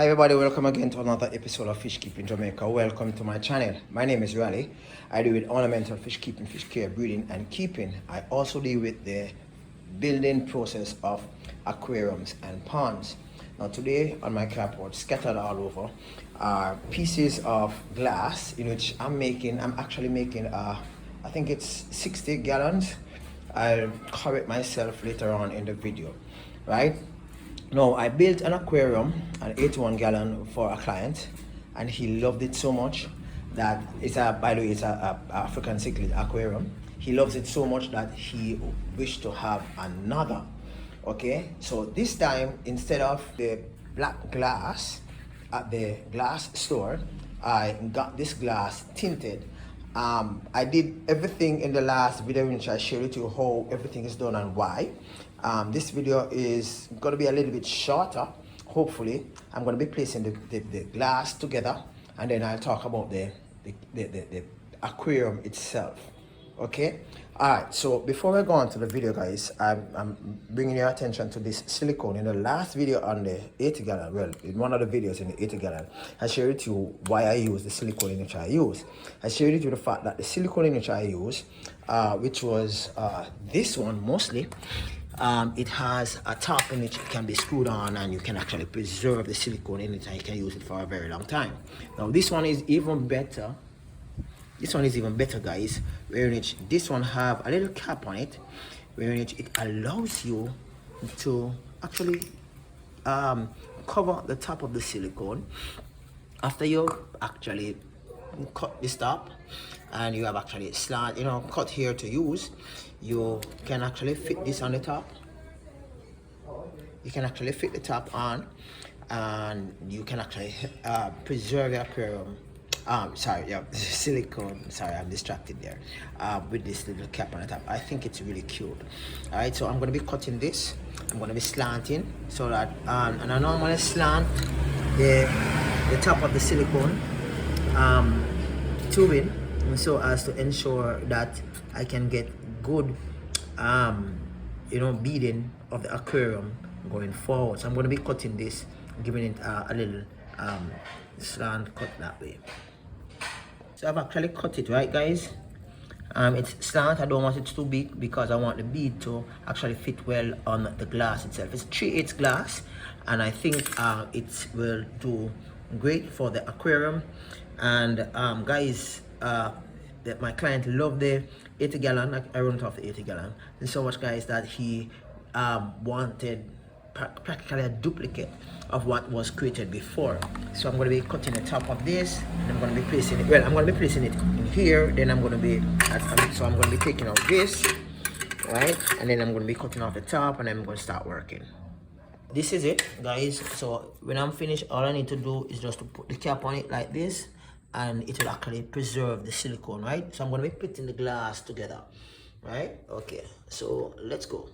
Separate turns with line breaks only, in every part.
Hi everybody, welcome again to another episode of Fish Keeping Jamaica. Welcome to my channel. My name is Raleigh. I deal with ornamental fish keeping, fish care, breeding and keeping. I also deal with the building process of aquariums and ponds. Now today on my carport, scattered all over, are pieces of glass in which I'm actually making I think it's 60 gallons. I'll correct myself later on in the video, right? Now, I built an aquarium, an 81 gallon for a client, and he loved it so much that by the way, it's a African cichlid aquarium. He loves it so much that he wished to have another. Okay, so this time, instead of the black glass at the glass store, I got this glass tinted. I did everything in the last video which I shared with you how everything is done and why. This video is going to be a little bit shorter. Hopefully, I'm going to be placing the glass together, and then I'll talk about the aquarium itself. Okay. All right. So before we go on to the video, guys, I'm bringing your attention to this silicone. In the last video on the 80 gallon, well, in one of the videos in the 80 gallon, I shared with you why I use the silicone in which I use. I shared with you the fact that the silicone in which I use, which was this one mostly. It has a top in which it can be screwed on, and you can actually preserve the silicone in it, and you can use it for a very long time. Now this one is even better. This one is even better, guys, where this one have a little cap on it, where it allows you to actually cover the top of the silicone after you actually cut this top, and you have actually slant, cut here to use. You can actually fit this on the top. You can actually fit the top on, and you can actually preserve your aquarium. Silicone. Sorry, I'm distracted there. With this little cap on the top, I think it's really cute. All right, so I'm going to be cutting this. I'm going to be slanting so that, and I normally slant the top of the silicone tubing, so as to ensure that I can get good, beading of the aquarium going forward. So I'm going to be cutting this, giving it a little slant cut that way. So I've actually cut it, right, guys? It's slant. I don't want it too big because I want the bead to actually fit well on the glass itself. It's 3/8 glass, and I think it will do great for the aquarium. And guys, that my client loved the 80 gallon. I run it off the 80 gallon. And so much, guys, that he wanted practically a duplicate of what was created before. So I'm going to be cutting the top of this, and I'm going to be placing it, I'm going to be placing it in here. Then I'm going to be so I'm going to be taking out this, right, and then I'm going to be cutting off the top, and then I'm going to start working. This is it, guys. So when I'm finished, all I need to do is just to put the cap on it like this, and it will actually preserve the silicone, right? So I'm going to be putting the glass together, right? Okay, so let's go.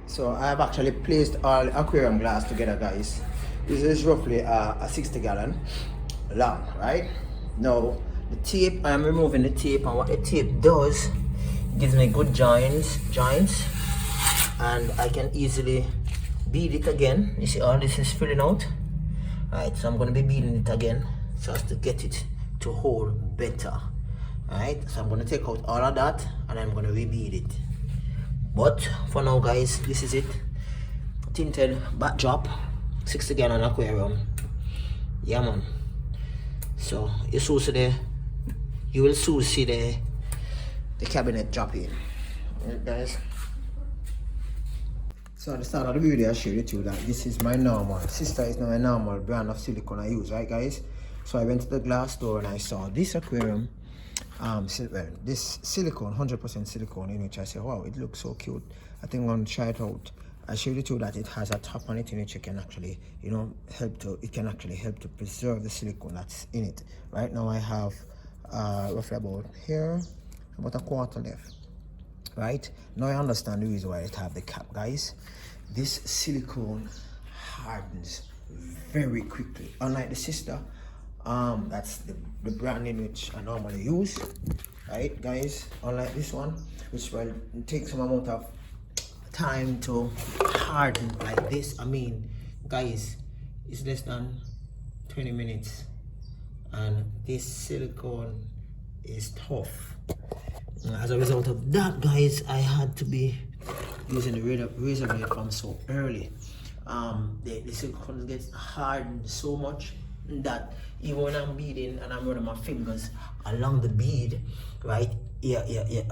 So I've actually placed all the aquarium glass together, guys. This is roughly a 60 gallon long, right? Now the tape, I'm removing the tape, and what the tape does, gives me good joints, and I can easily bead it again. You see all this is filling out, right? So I'm going to be beading it again so as to get it to hold better. Alright, so I'm going to take out all of that, and I'm going to rebead it. But for now, guys, this is it. Tinted backdrop, 60 gallon aquarium. Yeah, man. So you will soon see the cabinet drop in. Alright, guys. So at the start of the video, I shared with you that this is my normal. Sister is not my normal brand of silicone I use, right, guys? So I went to the glass store and I saw this aquarium, this silicone, 100% silicone, in which I said, wow, it looks so cute. I think I'm going to try it out. I showed you too that it has a top on it in which you can actually, help to preserve the silicone that's in it. Right now I have roughly about a quarter left. Right now I understand the reason why it have the cap, guys. This silicone hardens very quickly, unlike the sister. That's the brand in which I normally use, right, guys? Unlike this one, which will take some amount of time to harden like this. I mean, guys, it's less than 20 minutes, and this silicone is tough. As a result of that, guys, I had to be using the razor blade from so early. The silicone gets hardened so much that even when I'm beading and I'm running my fingers along the bead, right? Yeah,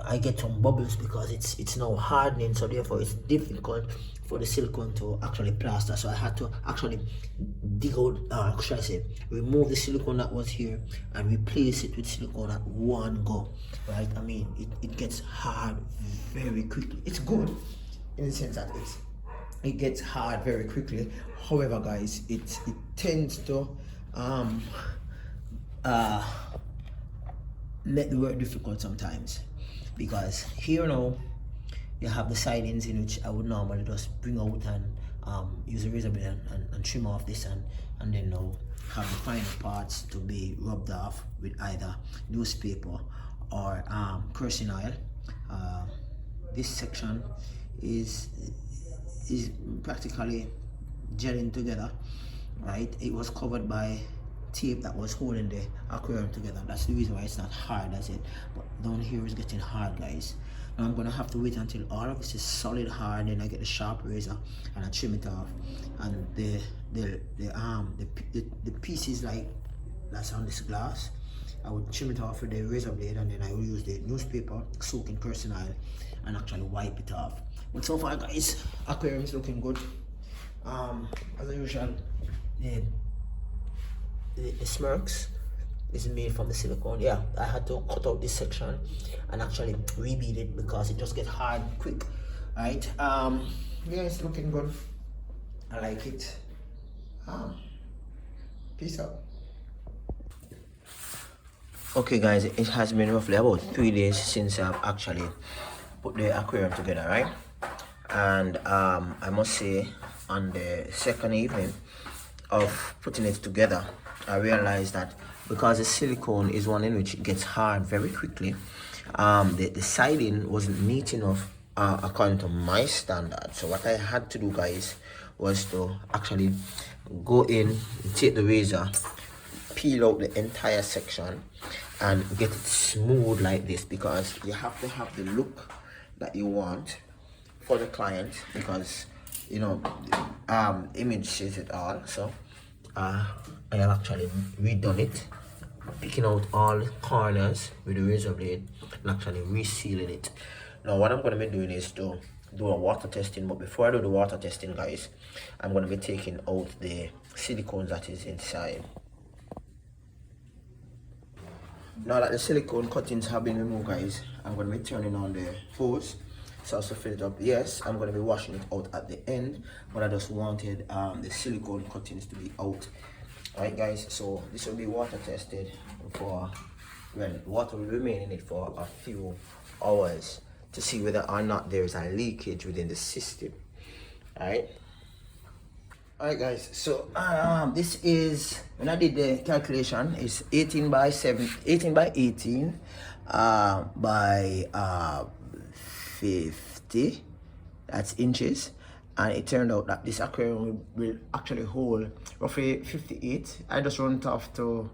I get some bubbles because it's now hardening, so therefore it's difficult for the silicone to actually plaster. So I had to actually dig out, should I say, remove the silicone that was here and replace it with silicone at one go, right? I mean, it gets hard very quickly. It's good in the sense that it gets hard very quickly. However, guys, it tends to make the work difficult sometimes, because here now you have the sidings in which I would normally just bring out and use a razor blade and trim off this, and then now have the final parts to be rubbed off with either newspaper or kerosene oil. This section is practically gelling together, right? It was covered by tape that was holding the aquarium together. That's the reason why it's not hard as it, but down here is getting hard, guys. Now I'm gonna have to wait until all of this is solid hard, then I get the sharp razor and I trim it off, and the pieces like that's on this glass, I would trim it off with the razor blade, and then I will use the newspaper soaked in kerosene oil and actually wipe it off. But so far, guys, aquarium is looking good. As usual, the smirks is made from the silicone. Yeah, I had to cut out this section and actually rebead it because it just gets hard quick, right? Yeah, it's looking good. I like it. Peace out. Okay, guys, it has been roughly about 3 days since I've actually put the aquarium together, right? And I must say, on the second evening of putting it together, I realized that because the silicone is one in which it gets hard very quickly, the siding wasn't neat enough according to my standard. So what I had to do, guys, was to actually go in, take the razor, peel out the entire section and get it smooth like this, because you have to have the look that you want for the client, because you know image says it all. So I have actually redone it, picking out all the corners with the razor blade and actually resealing it. Now what I'm going to be doing is to do a water testing, but before I do the water testing, guys, I'm going to be taking out the silicone that is inside. Now that the silicone cuttings have been removed, guys, I'm going to be turning on the hose so as to fill it up. Yes, I'm going to be washing it out at the end, but I just wanted the silicone cuttings to be out. Alright, guys, so this will be water tested for, well, water will remain in it for a few hours to see whether or not there is a leakage within the system. Alright, guys, so this is, when I did the calculation, it's 18 by 18 by 50, that's inches, and it turned out that this aquarium will actually hold roughly 58. I just run it off to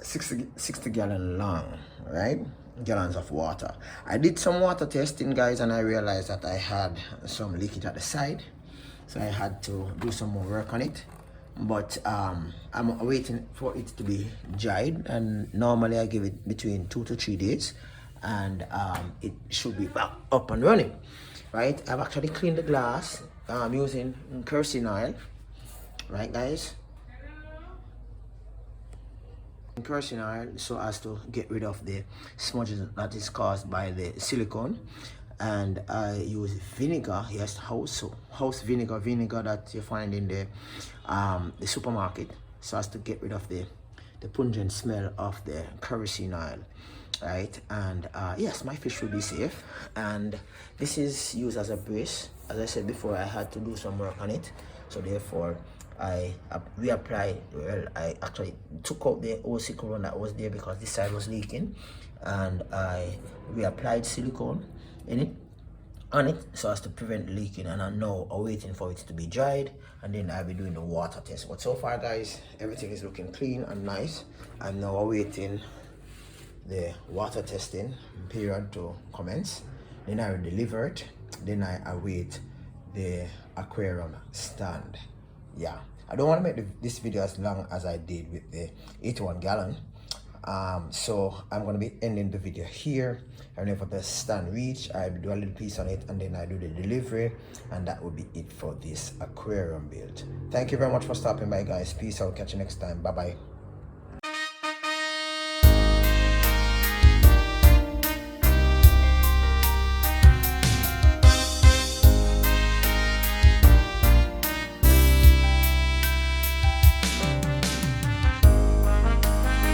60 gallon long, right? Gallons of water. I did some water testing, guys, and I realized that I had some leakage at the side, so I had to do some more work on it. But I'm waiting for it to be dried, and normally I give it between 2 to 3 days, and it should be back up and running, right? I've actually cleaned the glass using kerosene oil, right, guys? Kerosene oil, so as to get rid of the smudges that is caused by the silicone. And I use vinegar, yes, house vinegar that you find in the supermarket, so as to get rid of the pungent smell of the kerosene oil, right? And yes, my fish will be safe. And this is used as a brace. As I said before, I had to do some work on it, so therefore I reapplied. Well, I actually took out the old silicone that was there because this side was leaking, and I reapplied silicone in it, on it so as to prevent leaking, and I'm now waiting for it to be dried, and then I'll be doing the water test. But so far guys, everything is looking clean and nice. I'm now awaiting the water testing period to commence, then I will deliver it, then I await the aquarium stand. Yeah, I don't want to make this video as long as I did with the 81 gallon. So I'm going to be ending the video here. And if the stand reach, I do a little piece on it, and then I do the delivery, and that will be it for this aquarium build. Thank you very much for stopping by guys. Peace out, catch you next time. Bye bye.